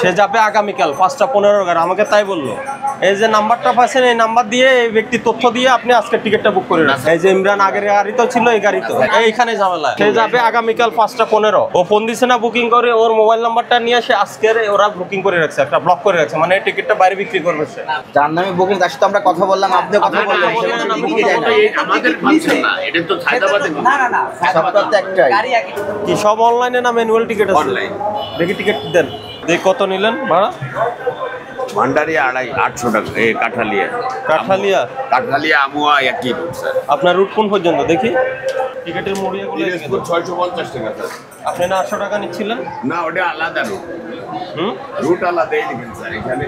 সে যাবে আগামীকাল 5টা 15 গাড়ি, আমাকে তাই বললো। এই যে নাম্বারটা পাচ্ছেন, এই নাম্বার দিয়ে এই ব্যক্তি তথ্য দিয়ে আপনি আজকে টিকিটটা বুক করে রাখেন। এই যে ইমরান আগের গাড়ি তো ছিল, এই গাড়ি তো এইখানে ঝামেলা। সে যাবে আগামীকাল 5টা 15। ও ফোন দিছে না বুকিং করে, ওর মোবাইল নাম্বারটা নিয়ে সে আজকের ওরা বুকিং করে রাখছে, একটা ব্লক করে রাখছে, মানে টিকিটটা বাইরে বিক্রি করবে সে। যার নামে বুকিং তার সাথে আমরা কথা বললাম, আপনি কথা বললেন, আমাদের ফাংশন না, এটা তো হায়দ্রাবাদে। না সবটাতে একটাই। কি সব অনলাইনে না ম্যানুয়াল টিকিট আছে? অনলাইন। দেখি টিকিট দেন, দেখি কত নিলেন ভাড়া। ভান্ডারিয়া 850 টাকা। কাঠালিয়া আমুয়া একই রুট স্যার। আপনার রুট কোন পর্যন্ত দেখি টিকিটের মূল্যগুলো? 650 টাকা স্যার। আপনি না 800 টাকা নিচ্ছিলেন? না, ওটা আলাদা রুট। রুট আলাদাই দেখেন স্যার। এখানে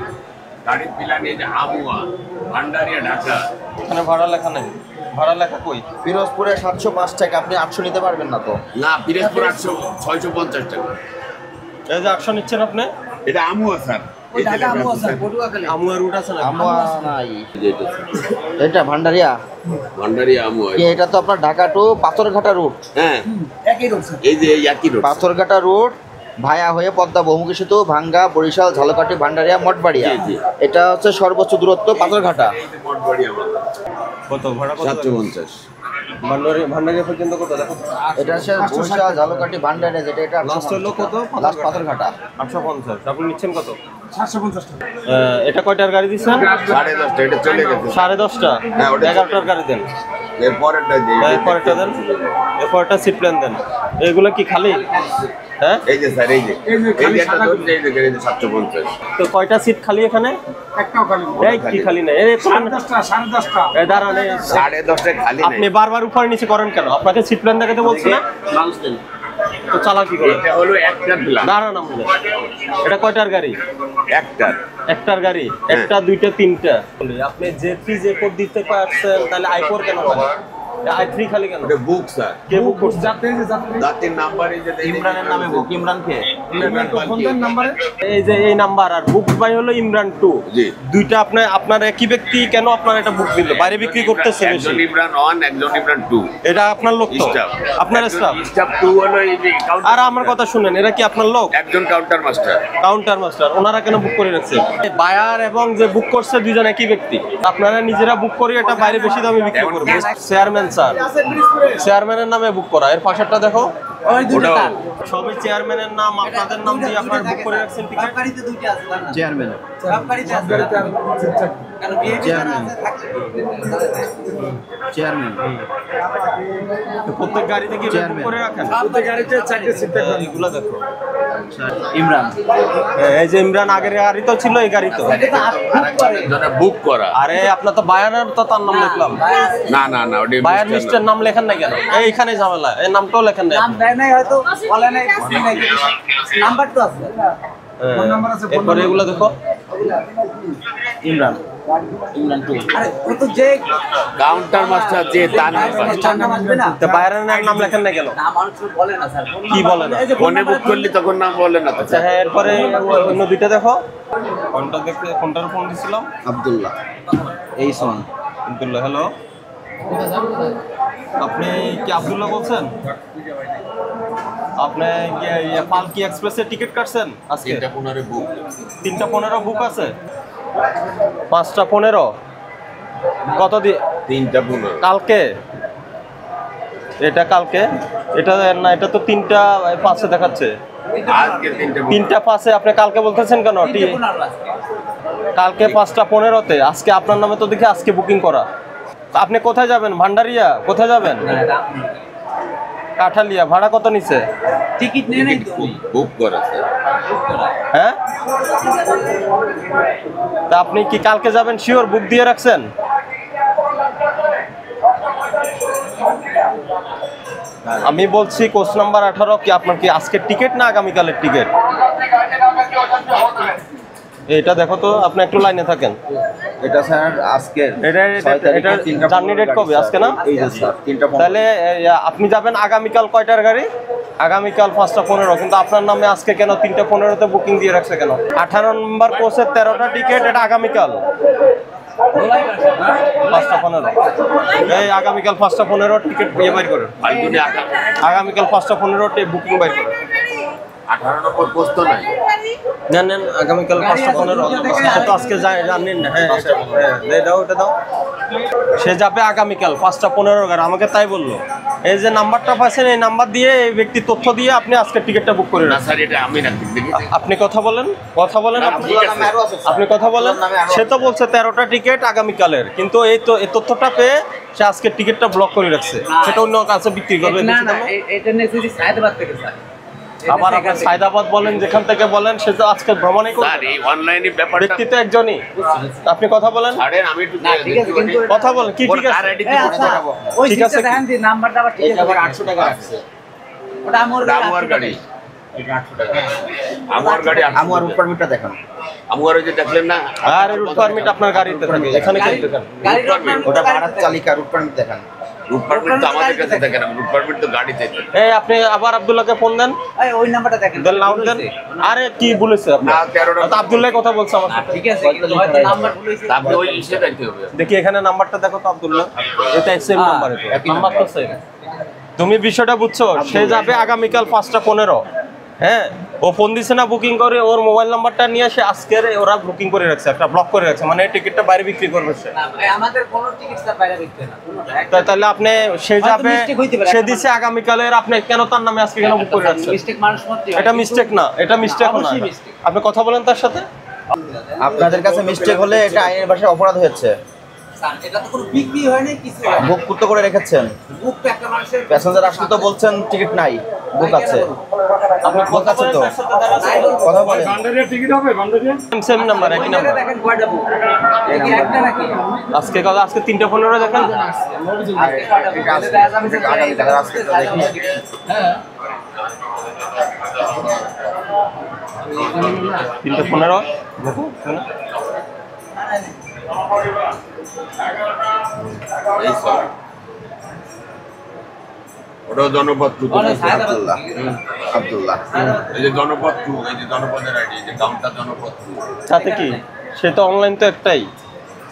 গাড়ির পিলান এই যে আমুয়া, ভান্ডারিয়া, ঢাকা, এখানে ভাড়া লেখা নেই। ভাড়া লেখা কই? পিরোজপুরে 705 টাকা, আপনি 800 নিতে পারবেন না তো? না, পিরোজপুর 650 টাকা। এই যে 800 নিচ্ছেন আপনি? এটা আমুয়া স্যার। আমুয়া রুট আছে না? আমুয়া নাই, এটা ভান্ডারিয়া আমুয়া। এটা তো আপনার ঢাকা টু পাথরঘাটা রুট। হ্যাঁ, একই রুট স্যার। এই যে একই রুট, পাথরঘাটা রুট ভায়া হয়ে পদ্মা বহুমুখী সেতু, ভাঙ্গা, বরিশাল, ঝালকাঠি, ভান্ডারিয়া, মঠবাড়িয়া। এটা হচ্ছে সর্বোচ্চ দূরত্ব পাথরঘাটা। কত ভাড়া? 750। ভান্ডারিয়া পর্যন্ত কত দেখো? এটা হচ্ছে বরিশাল, ঝালকাঠি, ভান্ডারিয়া, যেটা এটা লাস্ট হলো কত? লাস্ট পাথরঘাটা 850। আপনি নিচ্ছেন কত? 750 টাকা। এটা কয়টার গাড়ি দিচ্ছেন? 10:30। এটা চলে গেছে 10:30টা। হ্যাঁ, ওটা 11টার গাড়ি দেন। এরপরেরটা দিই। এরপরেরটা দেন। এরপরটা সিট প্ল্যান দেন। এগুলো কি খালি? হ্যাঁ, এই যে স্যার, এই যে একটা ধরতে, এই যে গাড়ি 750। তো কয়টা সিট খালি এখানে? একটাও খালি নেই। এই কি খালি নেই? এই 10:30 এই দাঁড়ান, 10:30 খালি নেই। আপনি বারবার উপরে নিচে করেন কেন? আপনাকে সিট প্ল্যান দেখাতে বলছি না? তো চালাকি করে। এটা হলো একটা প্ল্যান। দাঁড়ান আমাদের। এটা কয়টার গাড়ি? একটার গাড়ি। একটা, দুইটা, তিনটা। আপনি J3 J4 দিতে পারছেন, তাহলে I4 কেন পারেন? I3 খালি কেন? এটা বুক স্যার। কে বুক করছে? যাত্রীর নাম্বার এই যে ইমরানের নামে বুক। ইমরান কে? এই যে এই নাম্বার আর বুক বাই হলো ইমরান 2। জি। দুইটা আপনার একই ব্যক্তি কেন আপনার এটা বুক দিল? বাইরে বিক্রি করতেছে বেশি। একজন ইমরান 1, একজন ইমরান 2। এটা আপনার লোক তো? স্টাফ। আপনার স্টাফ 2 হলো এই যে কাউন্টার। আর আমার কথা শুনেন, এরা কি আপনার লোক? একজন কাউন্টার মাস্টার। Counter master. ওনারা কেন বুক করে রাখছে? বায়ার এবং যে বুক করছে দুইজন একই ব্যক্তি। আপনারা নিজেরা বুক করে এটা বাইরে বেশি দামে বিক্রি করবেন। চেয়ারম্যান স্যার, চেয়ারম্যানের নামে বুক করা। এর পাশেরটা দেখো, সবই চেয়ারম্যানের নাম, আপনাদের নাম দিয়ে আপনারা বুক করে রাখছেন টিকিট। চেয়ারম্যান প্রত্যেক গাড়িতে কি বুক করে রাখেন? প্রত্যেক গাড়িতে 4টে সিট থাকে। এগুলো দেখো। ইমরান, এই যে ইমরান আগের গাড়ি তো ছিল, এই গাড়ি তো বুক করা। আরে আপনার তো বায়ানের তো তার নাম লিখলাম। না না না, ওটা বায়ার লিস্টের নাম লেখেন না কেন? এইখানে ঝামেলা, এই নামটাও লেখেন না। নাম দেয় নাই হয়তো, বলে নাই, নাম্বার তো আছে। এরপরে এগুলো দেখো, ইমরান 2। আরে ও তো যে কাউন্টার মাস্টার যে তার নাম আসবে না, তো বায়ারের নাম লেখেন না কেন? নাম মানুষ বলে না স্যার। কি বলে না? ফোনে বুক করলি তখন নাম বলে না তো। আচ্ছা হ্যাঁ, এরপরে অন্য দুইটা দেখো। কোনটা দেখতে, কোনটার ফোন দিছিলাম? আব্দুল্লাহ এইসন। আব্দুল্লাহ, হ্যালো, আপনি কি আব্দুল্লাহ বলছেন? আপনি পালকি এক্সপ্রেসের টিকিট কাটছেন আজকে? 3:15 বুক। 3:15 বুক আছে। 5:15 কত দিয়ে? 3:15 কালকে? এটা কালকে? এটা না, এটা তো 3:05 দেখাচ্ছে। আজকে 3:05 আপনি কালকে বলতেছেন কেন? কালকে 5:15-তে। আজকে আপনার নামে তো দেখি আজকে বুকিং করা। আপনি কোথায় যাবেন? ভান্ডারিয়া? কোথায় যাবেন? কাঠালিয়া। ভাড়া কত নিছে? টিকিট নেই নাই তো, বুক করা স্যার। হ্যাঁ, তা আপনি কি কালকে যাবেন শিওর? বুক দিয়ে রাখছেন? আমি বলছি কোচ নাম্বার 18 কি আপনার কি আজকের টিকিট না আগামীকালের টিকিট? এটা দেখো তো, আপনি একটু লাইনে থাকেন। এটা স্যার আজকের। এটা জার্নি ডেট কবে? আজকে না? এই যে স্যার 3:15। তাহলে আপনি যাবেন আগামীকাল কয়টার গাড়ি? আগামীকাল 5:15। কিন্তু আপনার নামে আজকে কেন 3:15-তে বুকিং দিয়ে রাখছে কেন? 18 নম্বর কোচের 13টা টিকিট, এটা আগামীকাল 5:15। এই আগামীকাল 5:15 টিকিট বাইর করেন। আগামীকাল 5:15 বুকিং বাইর করেন। 18 নম্বর পোস্ট নাই। জানেন আগামীকাল 5:15 সে তো আজকে জানেন না। হ্যাঁ এটা দাও এটা দাও। সে যাবে আগামীকাল 5:15 আমাকে তাই বললো। এই যে নাম্বারটা পাচ্ছেন এই নাম্বার দিয়ে এই ব্যক্তি তথ্য দিয়ে আপনি আজকে টিকিটটা বুক করে না রাখছেন। স্যার এটা আমি রাখি দেখি আপনি কথা বলেন আপনি ঠিক আছে। আপনি কথা বলেন। সে তো বলছে 13টা টিকিট আগামীকালের, কিন্তু এই তথ্যটা পেয়ে সে আজকে টিকিটটা ব্লক করে রাখছে, সেটা অন্য কাছে বিক্রি করবে। না না এটা নেসেসি সায়দাবাদ থেকে স্যার। আবার আপনি সায়দাবাদ বলেন, যেখান থেকে বলেন, সে তো আজকে ভ্রমণই স্যার করবে। এই অনলাইনে ব্যাপারটা ব্যক্তি তো একজনই। আপনি কথা বলেন ছাড়েন আমি একটু না ঠিক আছে কিন্তু কথা বলেন কি ঠিক আছে। ওই ঠিক আছে সিটটা দেখেন যে নাম্বারটা আবার ঠিক এটা আবার আছে। 800 টাকা রাখছে। ওটা আমার আমার গাড়ি এটা 800 টাকা আমার গাড়ি আমার রুট পারমিটটা দেখান। আমার ওই যে দেখলেন না আর রুট পারমিট আপনার গাড়িতে থাকে, এখানে কেন দেখেন? গাড়ির ওটা ভাড়ার চালিকা রুট পারমিট দেখান। রুট পারমিট তো আমাদের কাছে থাকে না, রুট পারমিট তো গাড়িতে থাকে। এই আপনি আবার আব্দুল্লাহকে ফোন দেন, ওই নাম্বারটা দেখেন। দেন লাউড দেন। আরে কি বলেছে আপনি? না, 13টা তো আব্দুল্লাহ কথা বলছে আমার সাথে। ঠিক আছে কিন্তু হয়তো নাম্বার ভুল হয়েছে। আপনি ওই ইসে দেখতে হবে দেখি এখানে নাম্বারটা দেখো তো আব্দুল্লাহ, এটা সেম নাম্বার, একই নাম্বার তো সেম। তুমি বিষয়টা বুঝছো? সে যাবে আগামীকাল 5:15। হ্যাঁ, ও ফোন দিছে না বুকিং করে, ওর মোবাইল নাম্বারটা নিয়ে সে আজকের ওরা বুকিং করে রাখছে, একটা ব্লক করে রাখছে, মানে এই টিকিটটা বাইরে বিক্রি করবে সে। না ভাই আমাদের কোনো টিকিট স্যার বাইরে বিক্রি না কোনোটা। তাহলে আপনি সে হয়তো যাবে, mistake হইতে পারে। সে দিছে আগামীকালের, আপনি কেন তার নামে আজকে কেন বুক করে রাখছেন? মিস্টেক মানুষ মধ্যে এটা মিস্টেক না, এটা মিস্টেক না। অবশ্যই mistake। আপনি কথা বলেন তার সাথে। আপনাদের কাছে মিস্টেক হলে এটা আইনের ভাষায় অপরাধ হয়েছে। স্যার এটা তো কোনো বিক্রি হয়নি কিছু হয় না। বুক করতে করে রেখেছেন। বুক তো একটা মানুষের প্যাসেঞ্জার আসলে তো বলছেন টিকিট নাই, বুক আছে। আপনি বুক আছে তো, কথা বলেন। সেম নাম্বার, একই নাম্বার। দেখেন কয়টা বুক কি একটা নাকি আজকে 3:15 দেখেন। আজকে কয়টা বুক এটা এটা আগামী থেকে আগামীকাল আজকে তো দেখি। হ্যাঁ 3:15 দেখো শুনুন। এই স্যার ওটা জনপদ টু ওটা সায়দাবাদ আব্দুল্লাহ আব্দুল্লাহ এই যে জনপদ টু, এই যে জনপদের আইডি যে কাউন্টার জনপদ টু। সাথে কি সে তো অনলাইন তো একটাই।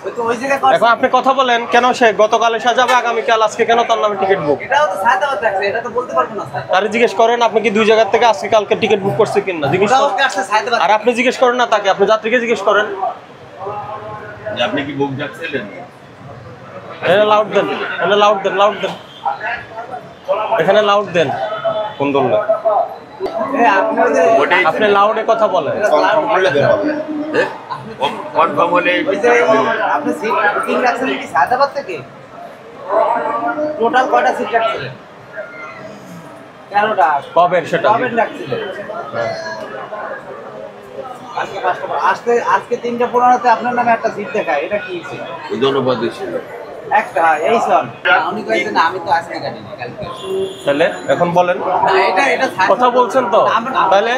ওই তো ওই জায়গায় এখন আপনি কথা বলেন, কেন সে গতকাল এসে যাবে আগামীকাল, আজকে কেন তার নামে টিকিট বুক? এটাও তো সায়দাবাদ রাখছে, এটা তো বলতে পারবো না স্যার। তারে জিজ্ঞেস করেন আপনি কি দুই জায়গা থেকে আজকে কালকে টিকিট বুক করছে কিনা, জিজ্ঞেস ওটাও করেন। কি আসছে সায়দাবাদ? আর আপনি জিজ্ঞেস করেন না তাকে, আপনি যাত্রীকে জিজ্ঞেস করেন। যে আপনি কি বুক যাচ্ছিলেন? এটা লাউড দেন, এটা লাউড দেন, লাউড দেন, এখানে লাউড দেন। কোন দললে আপনি ওই যে ওটাই আপনি লাউডে কথা বলেন। কনফার্ম করলে বের হবে। কনফার্ম হলে ওই যে আপনি সিট বুকিং রাখছেন কি সায়দাবাদ থেকে? টোটাল কয়টা সিট রাখছিলেন? 13টা। কবে সেটা? কবে রাখছিলেন? আজকে 5টা আজকে 3:15 আপনার নামে একটা সিট দেখায়, এটা কি সিট? জনপদে ছিল। একটা এই সন উনি কইছেন না আমি তো আজকে গাড়ি নেই কালকে। তাহলে এখন বলেন, না এটা কথা বলছেন তো, তাহলে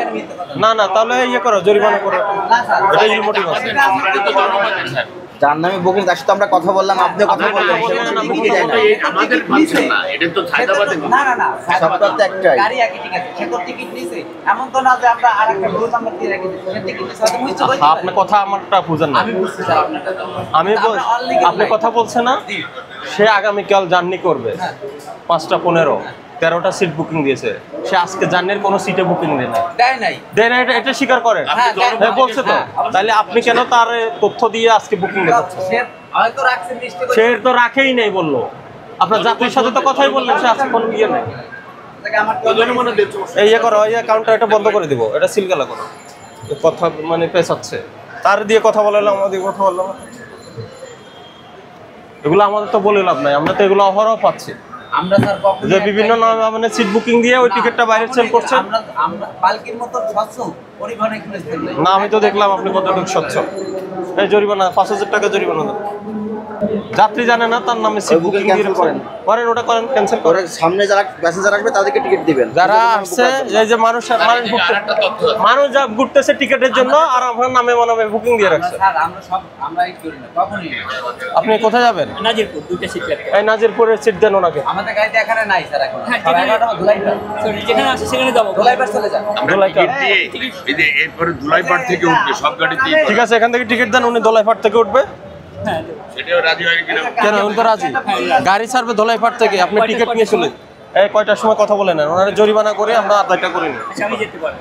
না না তাহলে ইয়ে করো, জরিমানা করো। না স্যার এটা ইলমোটিভ আছে। আমাদের তো জনপদের স্যার। যার নামে বুকিং তার সাথে আমরা কথা বললাম, আপনিও কথা বললেন, সে বললেন, কোনো আমি টিকিটই দেয় না। আমাদের ভাবছেন না, এটা তো হায়দ্রাবাদে না না না সবটা তো একটাই। গাড়ি একই ঠিক আছে, সে তো টিকিট নিছে, এমন তো না যে আমরা আরেকটা রোল নাম্বার দিয়ে রেখে দিচ্ছি, সে টিকিট নিছে হয়তো বুঝতে পারছি। আপনি কথা আমারটা বুঝেন না। আমি বুঝছি স্যার আপনারটা তো। আমি আমরা all legal আপনি নাই। কথা বলছেন না, জি। সে আগামীকাল জার্নি করবে 5:15, 13টা সিট বুকিং দিয়েছে, সে আজকে জার্নির কোনো সিটে বুকিং দেয় না। দেয় নাই। দেন এটা স্বীকার করেন। হ্যাঁ, হ্যাঁ, বলছে তো। হ্যাঁ। তাহলে আপনি কেন তার তথ্য দিয়ে আজকে বুকিং দেখাচ্ছেন? সে হয়তো রাখছেন লিস্টে সে তো রাখেই নাই বললো। আপনার যাত্রীর সাথে তো কথাই বললেন, সে আজকে কোনো ইয়ে নাই। আমার তো জনমনে দেখছো এই ইয়ে করো, এই কাউন্টার এটা বন্ধ করে দিব, এটা সিলগালা করো। এ কথা মানে পেছাচ্ছে, তার দিয়ে কথা বলালাম, আমাদের কথা বললাম। এগুলো আমাদের তো বলে লাভ নাই, আমরা তো এগুলো অহরহ পাচ্ছি, আমরা স্যার কখন যে বিভিন্ন নামে মানে সিট বুকিং দিয়ে ওই টিকিটটা বাইরে সেল করছেন। আমরা পালকির মতো স্বচ্ছ পরিবহনে এখানে স্থান নেই। না, আমি তো দেখলাম আপনি কতটুকু স্বচ্ছ। এই জরিমানা 5,000 টাকা জরিমানা দেন। যাত্রী জানে না তার নামে সিট ওই booking বুকিং দিয়ে cancel করেন, করেন ওটা করেন, ক্যান্সেল ওরা করেন। সামনে যারা প্যাসেঞ্জার আসবে তাদেরকে টিকিট দিবেন। যারা আসছে এই যে মানুষ মানুষ যা ঘুরতেছে টিকিটের জন্য, আর আপনার নামে মানবে বুকিং দিয়ে রাখছে। স্যার আমরা এই করি না কখনই না। আপনি কোথায় যাবেন? নাজিরপুর দুইটা সিট লাগবে। এই নাজিরপুরের সিট দেন ওনাকে। আমাদের গাড়িতে এখানে নাই স্যার এখন। হ্যাঁ, সবাই টিকিট- এগারোটা ধুলাইপাড়। সরি, যেখানে আছে সেখানে যাবো। ধুলাইপাড় চলে যান। আমরা ধুলাইপাড়। টিকিট দিয়ে এই যে এরপরে ধুলাইপাড় থেকে উঠবে সব গাড়িতেই ঠিক আছে, এখান থেকে টিকিট দেন, উনি দোলাইপাট থেকে উঠবে। হ্যাঁ, সেটাও রাজি হয় কিনা কেন উনি তো রাজি? গাড়ি ছাড়বে দোলাইপাট থেকে, আপনি টিকিট নিয়ে চলে। এই কয়টার সময় কথা বলে নেন, ওনারা জরিমানা করে আমরা আদায়টা করে নিই। আচ্ছা, আমি যেতে পারি।